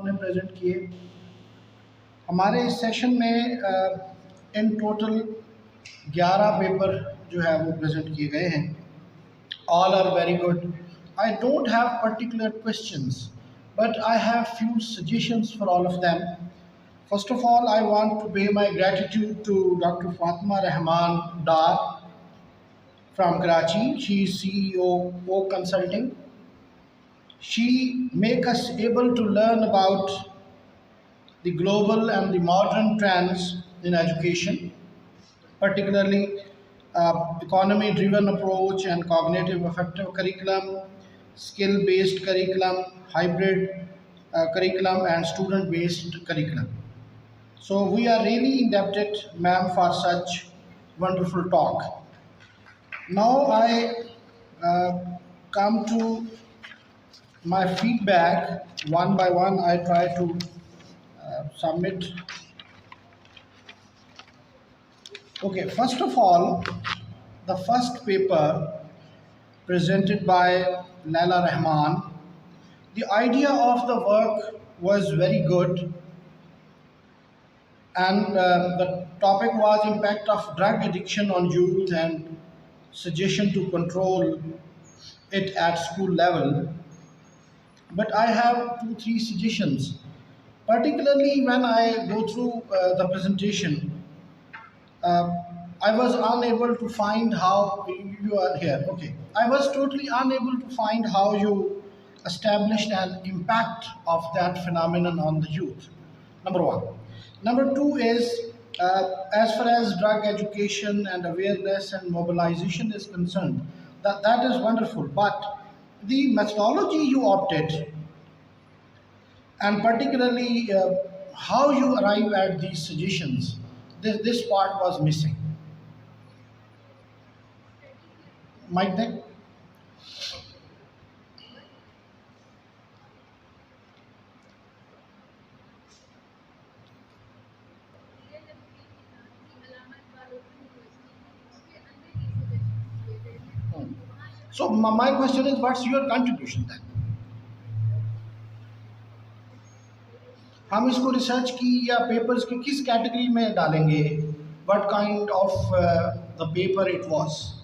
उन्हें प्रेजेंट किए। हमारे इस सेशन में इन टोटल 11 पेपर जो है वो प्रेजेंट किए गए हैं। All are very good. I don't have particular questions, but I have few suggestions for all of them. First of all, I want to pay my gratitude to Dr. Fatima Rahman Dar from Karachi. She is CEO O Consulting. She make us able to learn about the global and the modern trends in education, particularly economy-driven approach and cognitive affective curriculum, skill-based curriculum, hybrid curriculum, and student-based curriculum. So we are really indebted, ma'am, for such wonderful talk. Now I come to my feedback one by one. I try to submit. Okay, first of all, the first paper presented by Laila Rahman, the idea of the work was very good, and the topic was impact of drug addiction on youth and suggestion to control it at school level. But I have 2-3 suggestions, particularly when I go through the presentation. I was unable to find how you are here. Okay, I was totally unable to find how you established an impact of that phenomenon on the youth. Number one. Number two is as far as drug education and awareness and mobilization is concerned, that is wonderful. But the methodology you opted, and particularly how you arrive at these suggestions, this part was missing. Mic check. So my question is, what's your contribution then? हम इसको research की या papers की किस category में डालेंगे? What kind of the paper it was?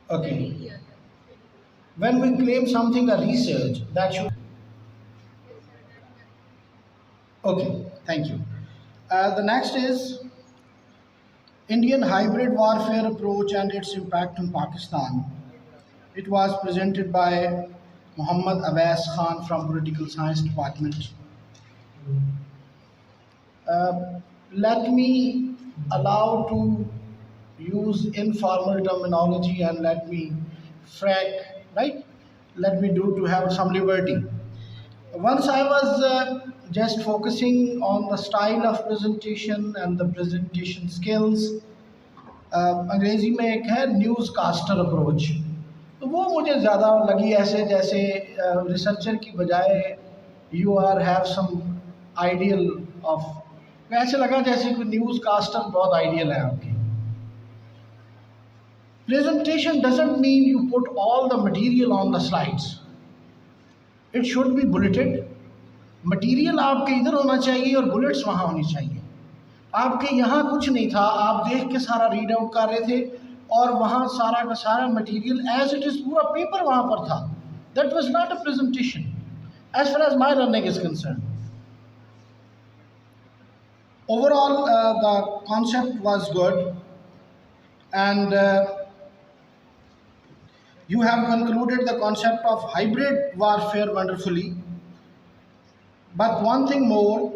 Okay. When we claim something a research, that should. Okay, thank you. The next is Indian hybrid warfare approach and its impact on Pakistan. It was presented by Muhammad Awaz Khan from Political Science Department. Let me allow to use informal terminology and let me right? Let me do to have some liberty. Once I was just focusing on the style of presentation and the presentation skills. अंग्रेजी में एक है news caster approach, तो वो मुझे ज़्यादा लगी ऐसे जैसे रिसर्चर की बजाय you are have some ideal of, ऐसे लगा जैसे कि न्यूज़ कास्टर बहुत आइडियल है आपकी. Presentation doesn't mean you put all the material on the slides. It should be bulleted. Material आपके इधर होना चाहिए और बुलेट्स वहाँ होनी चाहिए. आपके यहाँ कुछ नहीं था, आप देख के सारा रीड आउट कर रहे थे और वहाँ सारा का सारा मटीरियल एज इट इज़ पूरा पेपर वहाँ पर था. That was not a presentation as far as my learning is concern. Overall the concept was good and you have concluded the concept of hybrid warfare wonderfully. But one thing more,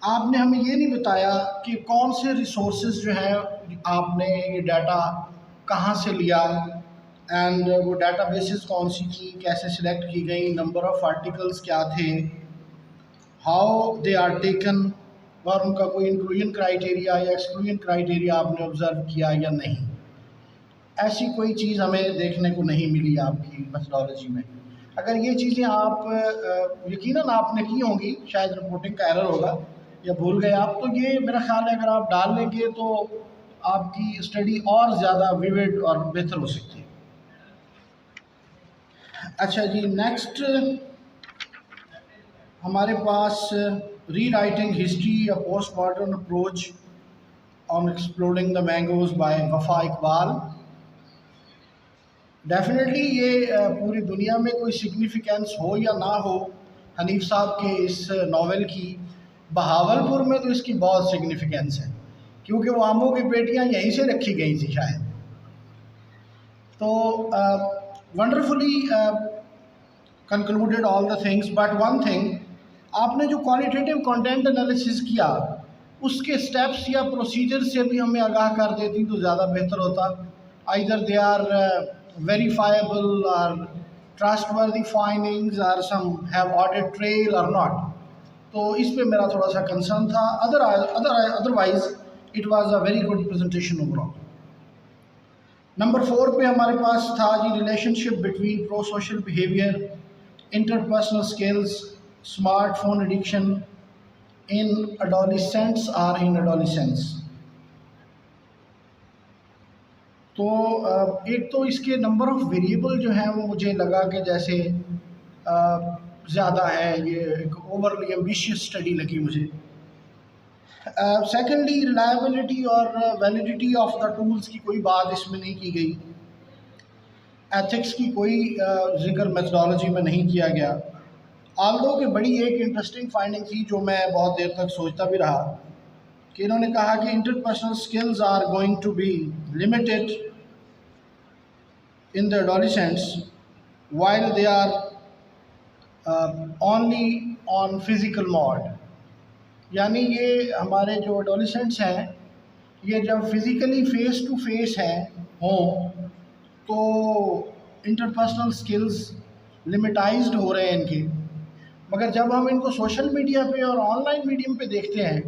आपने हमें ये नहीं बताया कि कौन से resources जो है आपने ये डाटा कहाँ से लिया एंड वो डाटा बेसिस कौन सी थी, कैसे सिलेक्ट की गई, नंबर ऑफ़ आर्टिकल्स क्या थे, हाउ दे आर टेकन, और उनका कोई इंक्लूजन क्राइटेरिया या एक्सक्लूजन क्राइटेरिया आपने ऑब्जर्व किया या नहीं. ऐसी कोई चीज़ हमें देखने को नहीं मिली आपकी मेथोडोलॉजी में. अगर ये चीज़ें आप यकीनन आपने की होंगी, शायद रिपोर्टिंग का एरर होगा या भूल गए आप, तो ये मेरा ख्याल है अगर आप डाल लेंगे तो आपकी स्टडी और ज़्यादा विविड और बेहतर हो सकती है. अच्छा जी, नेक्स्ट हमारे पास rewriting history a post modern approach on exploring the mangoes by Wafa Iqbal. Definitely ये पूरी दुनिया में कोई सिग्निफिकेंस हो या ना हो हनीफ साहब के इस नावल की, बहावलपुर में तो इसकी बहुत सिग्निफिकेंस है, क्योंकि वो आमों की पेटियां यहीं से रखी गई थी शायद। तो wonderfully concluded all the things, but one thing, आपने जो क्वालिटेटिव कंटेंट एनालिसिस किया उसके स्टेप्स या प्रोसीजर से भी हमें आगाह कर देती तो ज़्यादा बेहतर होता। आइदर दे आर वेरीफाइबल और ट्रस्टवर्दी फाइंडिंग्स और सम हैव ऑडिट ट्रेल और नॉट। तो इस पे मेरा थोड़ा सा कंसर्न था। Otherwise it was a very good presentation overall. Number 4 पे हमारे पास था जी relationship between prosocial behaviour, interpersonal skills, smartphone addiction in adolescents और इन एडोलिसेंस। तो एक तो इसके नंबर ऑफ़ वेरिएबल जो हैं वो मुझे लगा कि जैसे ज़्यादा है, ये एक ओवरली एम्बिशियस स्टडी लगी मुझे। सेकेंडली, रिलायबिलिटी और वैलिडिटी ऑफ द टूल्स की कोई बात इसमें नहीं की गई। एथिक्स की कोई जिक्र मेथडोलॉजी में नहीं किया गया। आल्दो कि बड़ी एक इंटरेस्टिंग फाइंडिंग थी जो मैं बहुत देर तक सोचता भी रहा, कि इन्होंने कहा कि interpersonal skills are going to be limited in the adolescents while they are only on physical mode। यानी ये हमारे जो एडोलिसेंट्स हैं ये जब फिज़िकली फ़ेस टू फेस हैं हों तो इंटरपर्सनल स्किल्स लिमिटाइज्ड हो रहे हैं इनके, मगर जब हम इनको सोशल मीडिया पे और ऑनलाइन मीडियम पे देखते हैं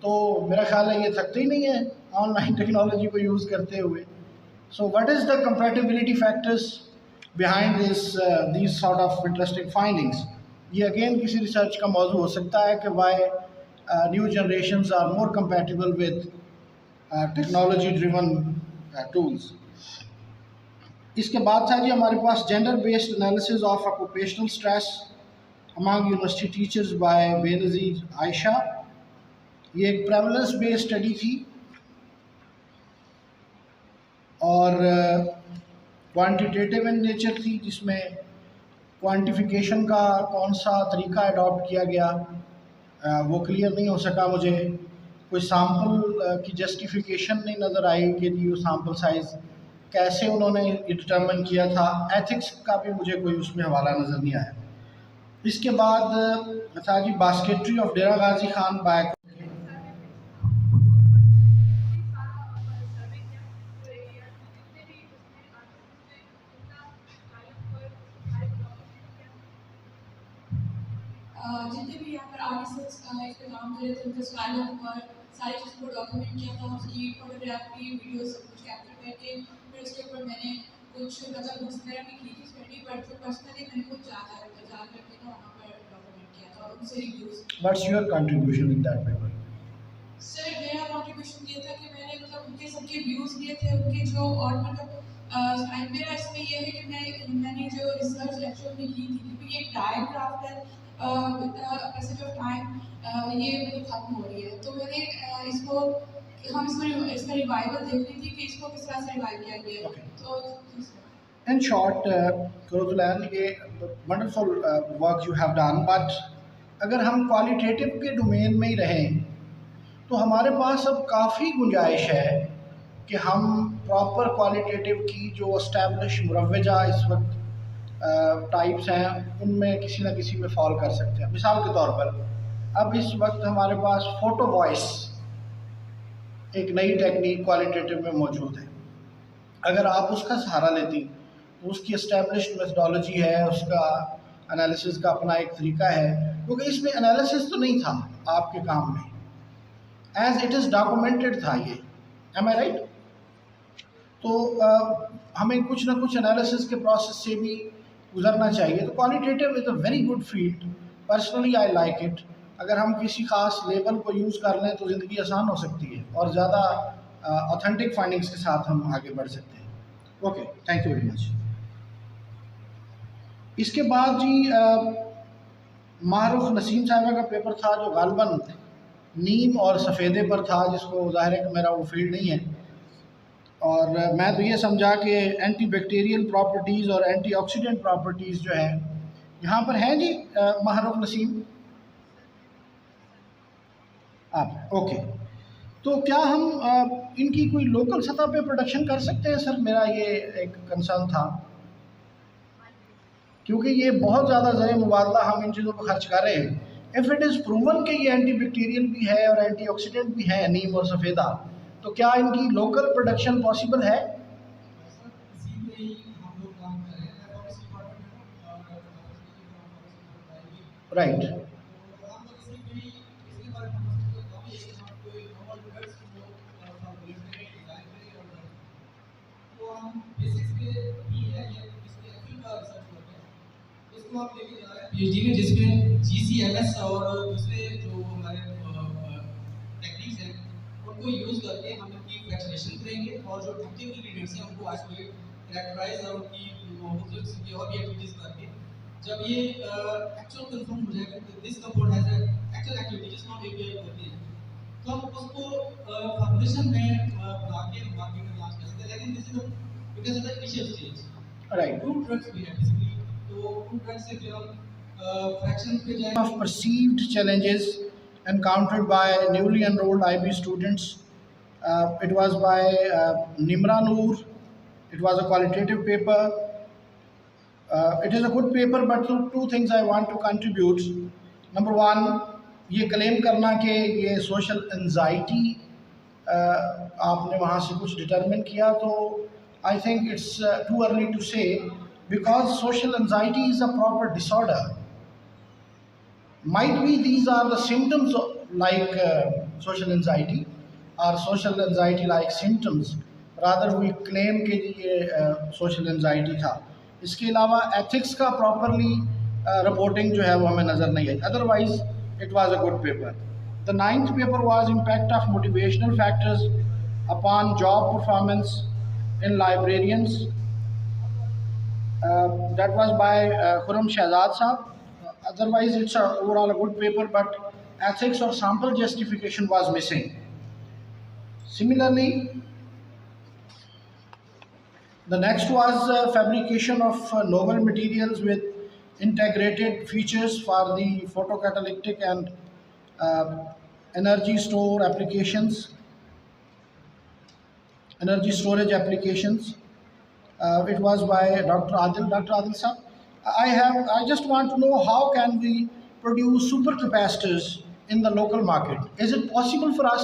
तो मेरा ख्याल है ये थकते ही नहीं है ऑनलाइन टेक्नोलॉजी को यूज़ करते हुए। So what is the compatibility factors behind these sort of interesting findings? ये अगेन किसी रिसर्च का मौजू हो सकता है कि why new generations are more compatible with technology driven tools. इसके बाद था जी हमारे पास gender based analysis of occupational stress among university teachers by Benazir Ayesha. ये एक प्रेवलेंस बेस्ड स्टडी थी और क्वांटिटेटिव इन नेचर थी, जिसमें क्वांटिफिकेशन का कौन सा तरीका अडॉप्ट किया गया वो क्लियर नहीं हो सका मुझे। कोई सैम्पल की जस्टिफिकेशन नहीं नज़र आई कि जी वो सैम्पल साइज़ कैसे उन्होंने डिटर्मिन किया था। एथिक्स का भी मुझे कोई उसमें हवाला नज़र नहीं आया। इसके बाद था जी basketry of Dera Ghazi Khan by. जितने भी यहाँ पर आर्टिस्ट इस पे काम कर रहे थे उनके स्टाइल और सारी चीज़ों को डॉक्यूमेंट किया था, उसकी फोटोग्राफी वीडियो सब कुछ कैप्चर करके फिर उसके ऊपर मैंने कुछ मतलब बुक्स वगैरह भी की थी स्टडी, बट जो पर्सनली मैंने खुद जा करके था वहाँ पर डॉक्यूमेंट किया था और उनसे reviews. What's your contribution in that paper? Sir मेरा कंट्रीब्यूशन ये था कि मैंने मतलब उनके सबके व्यूज़ लिए थे, उनके जो और मतलब मेरा इसमें ये है कि मैंने जो रिसर्च एक्चुअल में की थी, क्योंकि ये डायरेक्ट क्राफ्ट है with the passage of time ये मतलब खत्म हो रही है, तो मैंने इसको हम इसका रिवाइवल देख रही थी कि इसको किस तरह से रिवाइव किया गया है। तो इन शॉर्ट कुरुतुलैन, ये wonderful work you have done, but अगर हम क्वालिटेटिव के डोमेन में ही रहें तो हमारे पास अब काफ़ी गुंजाइश है कि हम प्रॉपर क्वालिटेटिव की जो एस्टैब्लिश मुरव्वजा इस वक्त टाइप्स हैं उनमें किसी न किसी में फॉल कर सकते हैं। मिसाल के तौर पर अब इस वक्त हमारे पास फ़ोटो वॉइस एक नई टेक्निक क्वालिटेटिव में मौजूद है। अगर आप उसका सहारा लेती तो उसकी एस्टैब्लिश्ड मेथडोलॉजी है, उसका एनालिसिस का अपना एक तरीका है, क्योंकि इसमें एनालिसिस तो नहीं था आपके काम में, एज इट इज़ डॉक्यूमेंटेड था ये। एम आई राइट? तो हमें कुछ ना कुछ एनालिसिस के प्रोसेस से भी गुजरना चाहिए। तो qualitative is a very good field, personally I like it. अगर हम किसी ख़ास लेबल को यूज़ कर लें तो ज़िंदगी आसान हो सकती है और ज़्यादा ऑथेंटिक फाइंडिंग्स के साथ हम आगे बढ़ सकते हैं। Okay, thank you very much. इसके बाद जी मारूफ नसीम साहिबा का पेपर था जो गालबन नीम और सफ़ेदे पर था, जिसको ज़ाहिर है कि मेरा वो फील्ड नहीं है। और मैं तो ये समझा कि एंटी बैक्टीरियल प्रॉपर्टीज़ और एंटीऑक्सीडेंट प्रॉपर्टीज़ जो है यहाँ पर हैं जी। मारूफ नसीम आप ओके। तो क्या हम इनकी कोई लोकल सतह पे प्रोडक्शन कर सकते हैं सर? मेरा ये एक कंसर्न था, क्योंकि ये बहुत ज़्यादा ज़र मुबादला हम इन चीज़ों पर खर्च कर रहे हैं। इफ़ इट इज़ प्रूवन कि ये एंटी बैक्टीरियल भी है और एंटीऑक्सीडेंट भी है नीम और सफ़ेदा, तो क्या इनकी लोकल प्रोडक्शन पॉसिबल है? राइट। इसको आप लेके जा रहे हैं पीएचडी में, जिसमें जीसीएमएस और दूसरे जो हमारे टेक्निक्स हैं उनको यूज करके हम इनकी फ्रैक्चरेशन करेंगे और जो एक्टिव इंग्रेडिएंट्स हैं उनको आइसोलेट, कैरेक्टराइज और उनकी की और भी एक्टिविटीज करके जब ये एक्चुअल कंफर्म हो जाएगा कि this compound has actual activity जिसको हम एपीआई बोलते हैं, तो हम उसको फॉर्मुलेशन में बना के मार्केट में लॉन्च कर सकते हैं। लेकिन this is because of the initial stage, right. Two drugs भी है बेसिकली, तो टू ड्रग्स से फिर हम फ्रैक्शन पे जाएंगे। Of perceived challenges encountered by newly enrolled IB students. It was by Nimra Noor. It was a qualitative paper. It is a good paper, but two things I want to contribute. Number one, ये claim करना कि ये social anxiety आपने वहाँ से कुछ determine किया, तो I think it's too early to say, because social anxiety is a proper disorder. Might be these are the symptoms like social anxiety, or social anxiety like symptoms. Rather we claim कि ये social anxiety था. इसके अलावा ethics का properly reporting जो है वो हमें नज़र नहीं आई. Otherwise it was a good paper. The ninth paper was impact of motivational factors upon job performance in librarians. That was by Khurram Shahzad Saab. Otherwise, it's overall a good paper, but ethics or sample justification was missing. Similarly, the next was fabrication of novel materials with integrated features for the photocatalytic and energy storage applications. It was by Dr. Adil. Dr. Adil sir, I just want to know how can we produce supercapacitors in the local market? Is it possible for us?